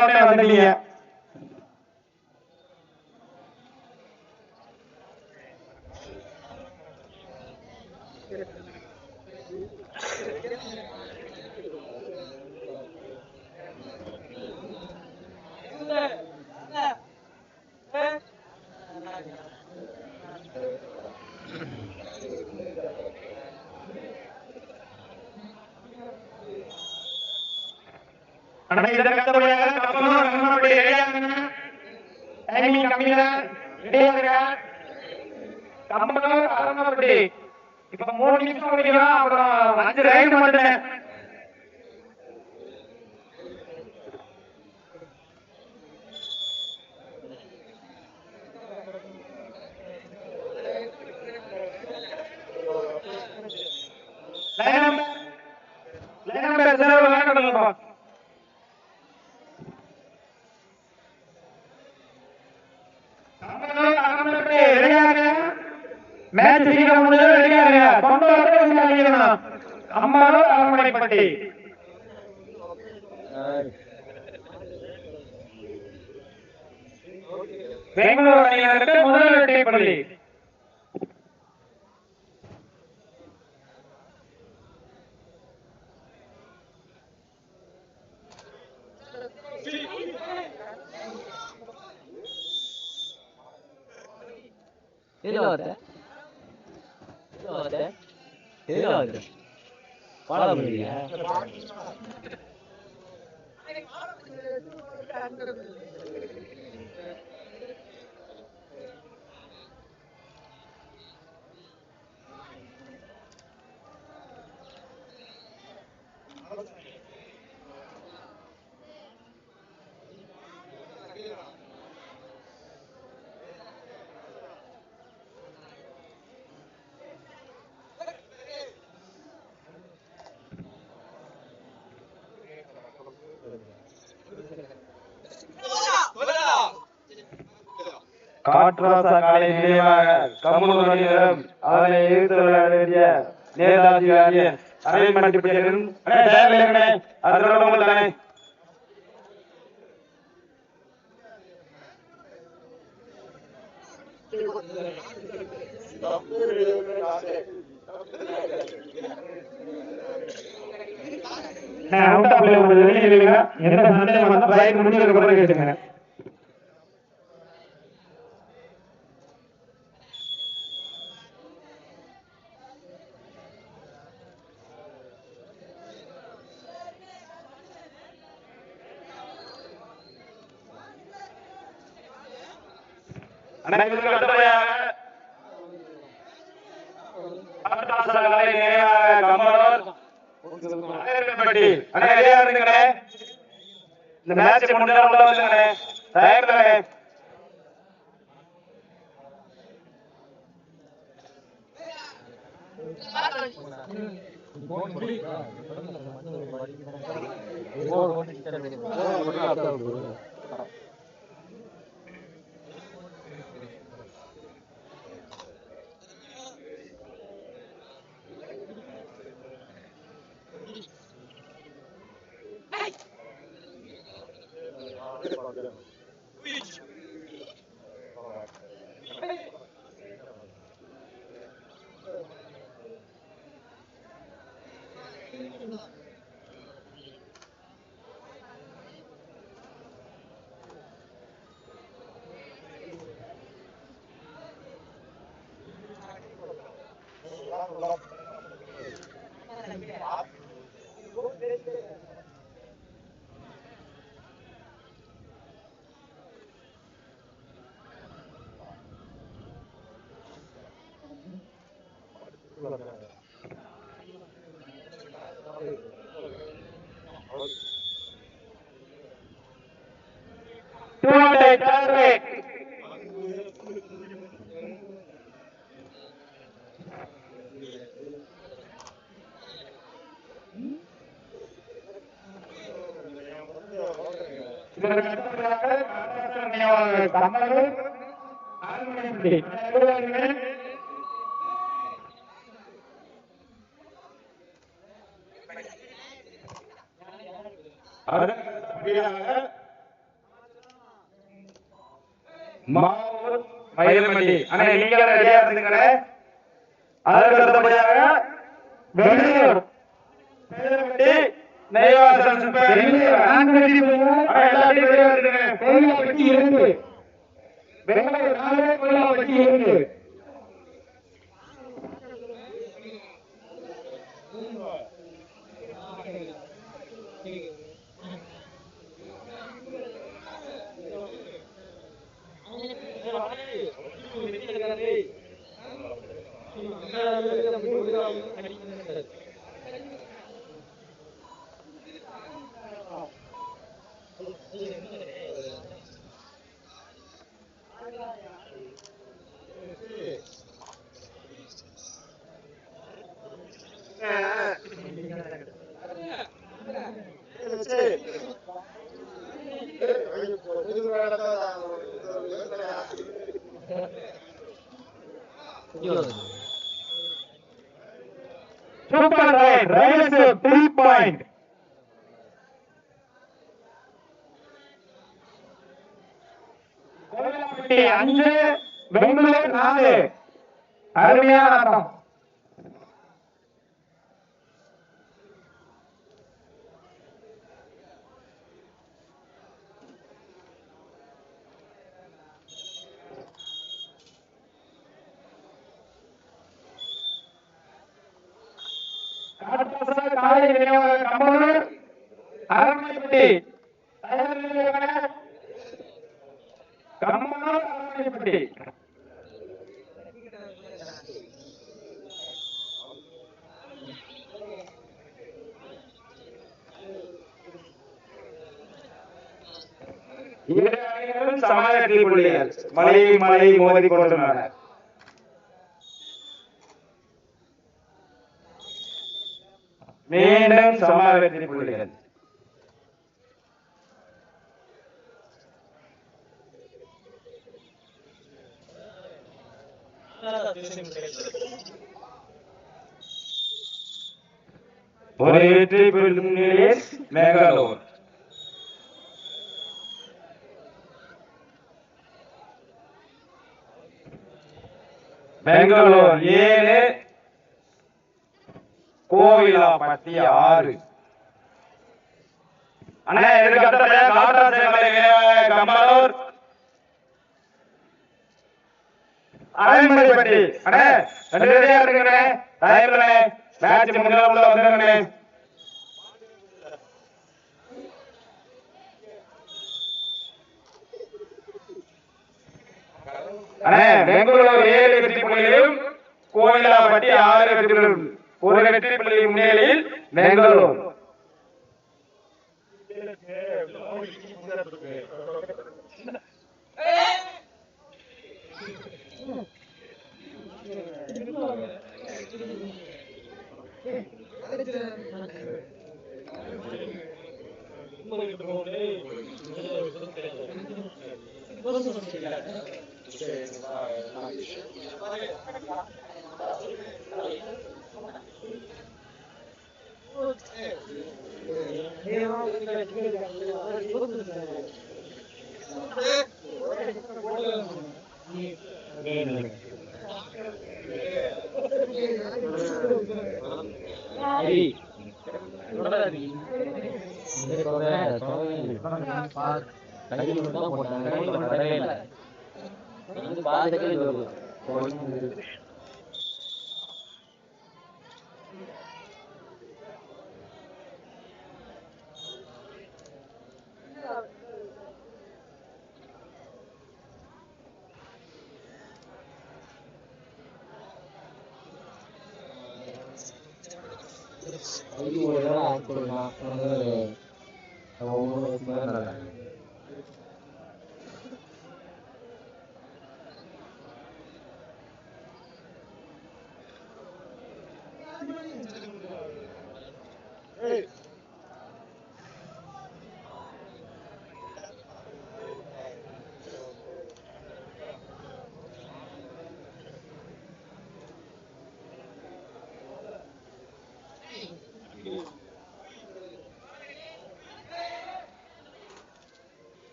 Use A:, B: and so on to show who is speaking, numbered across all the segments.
A: வந்துட்டீங்க. இப்ப 3 நிமிஷம் முடிக்கலாம். அப்புறம் 5 ரைடு மட்டும். மேட்ச் சீக்கிரம் முடிஞ்சது. ரெடியா இருங்க. அம்மானூர் அரண்மனைப்பட்டி பெங்களூர் அணியினருக்கு முதல் வெற்றி புள்ளி. காட்ராசா காலை நினைவாக கம்முனூர் அணியினரும் அதனை எதிர்த்து விளையாட வேண்டிய நேதாஜி அரேஞ்ச்மெண்ட் பிடிச்சிருக்கும். எந்த சந்தேகம் வந்தா பைக் முடிஞ்சதுக்கு அப்புறம் கேட்டுங்க. இந்த மேட்ச் முடிஞ்சா உள்ள வந்துங்கண்ணே. தயாரிக்கண்ணே. மாவூர் மயிலமட்டி. அண்ணே நீங்க ரெடியா இருந்துங்கண்ணே. அதற்கு அடுத்தபடியாக Velliyur Mayilamatti Neyvasal super super right rise 3 point. Koilapatti 5 Bangalore 4. அருமையான ஆட்டம். காலை நினைவாக கம்பனூர் அரண்மனைப்பட்டி கம்பனூர் அரண்மனைப்பட்டி. இரு அணிகளும் சம வெற்றி புள்ளிகள். மலை மோதி கொண்டுள்ளன. மீண்டும் சம வெற்றி புள்ளிகள். ஒரு வெற்றி புள்ளியில் பெங்களூர். பெங்களூர் 7 கோவிலாப்பட்டி 6. அண்ணே இதுக்கு கம்பனூர் அரண்மனைப்பட்டி. அண்ணே ரெண்டு ரெடியா இருக்குண்ணே. டைம்லண்ணே மேட்ச் முடிஞ்சவங்கள வந்துருங்கண்ணே. அண்ணே பெங்களூர் 7 வெற்றி புள்ளிகளும் கோவிலாப்பட்டி 6 வெற்றிகளும். ஒரு வெற்றி புள்ளி முன்னிலையில் பெங்களூர்.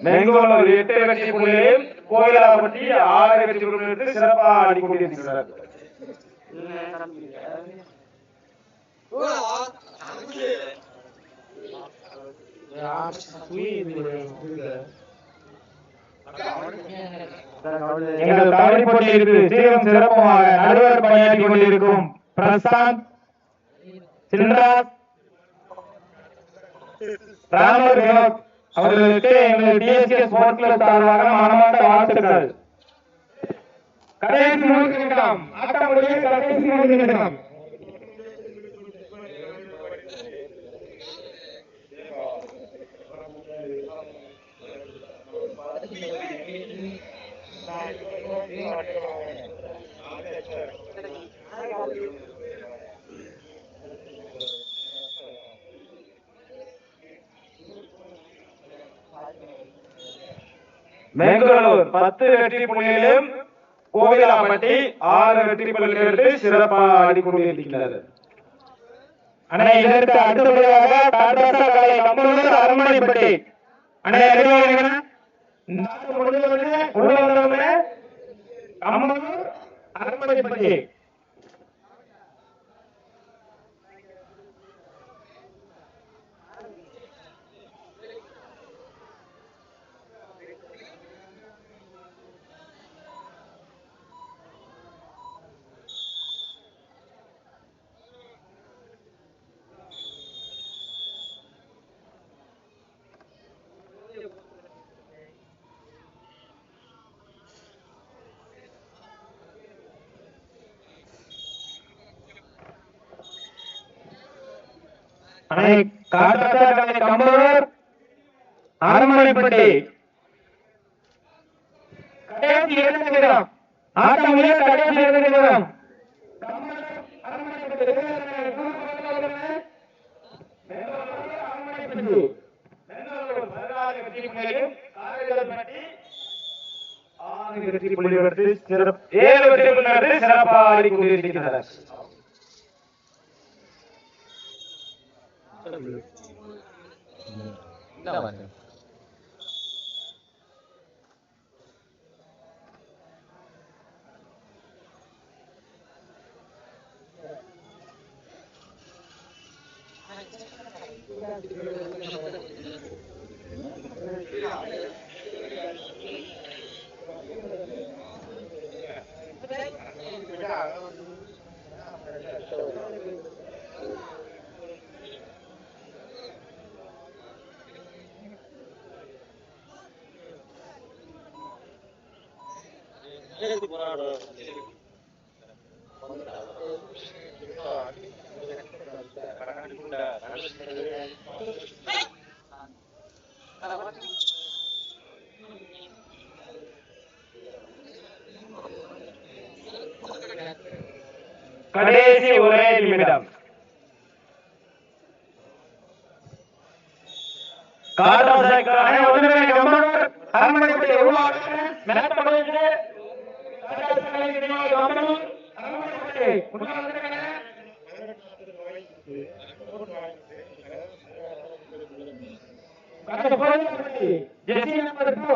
A: பெங்களூர் 8 வெற்றி புள்ளிகளையும் கோயிலாப்பட்டி 6 வெற்றி புள்ளிகள் எடுத்து சிறப்பாக ஆடிக்கொண்டிருக்கிறார். எங்கள் கபடி போட்டியிற்கு சீரும் சிறப்புமாக நடுவர் பணியாற்றி கொண்டிருக்கும் பிரசாந்த் சின்ராஜ் ராமர் வினோத் அவர்களுக்கு எங்கள் டிஎஸ்கே ஸ்போர்ட்ஸ் கிளப் சார்பாக மனமார்ந்த வாழ்த்துக்கள். கடைசி 3 நிமிடம் ஆட்டம் முடிய கடைசி 3 நிமிடம். பெங்களூர் 10 வெற்றி புள்ளிகளிலும் கோவிலாப்பட்டி 6 வெற்றி புள்ளிகள் எடுத்து சிறப்பாக ஆடிக்கொண்டிருக்கிறது. இதற்கு அடுத்தபடியாக அரண்மனைப்பட்டி அரண்மனைப்பட்டி கம்பூர் அரண்மனைப்பட்டி கடைசி 2 நிமிடம் ஆட்டம் முடிய கடைசி 2 நிமிடம். சிறப்பாக ஆடிக்கொண்டிருக்கிறார். கடைசி ஒரே நிமிடம். Jersey number 2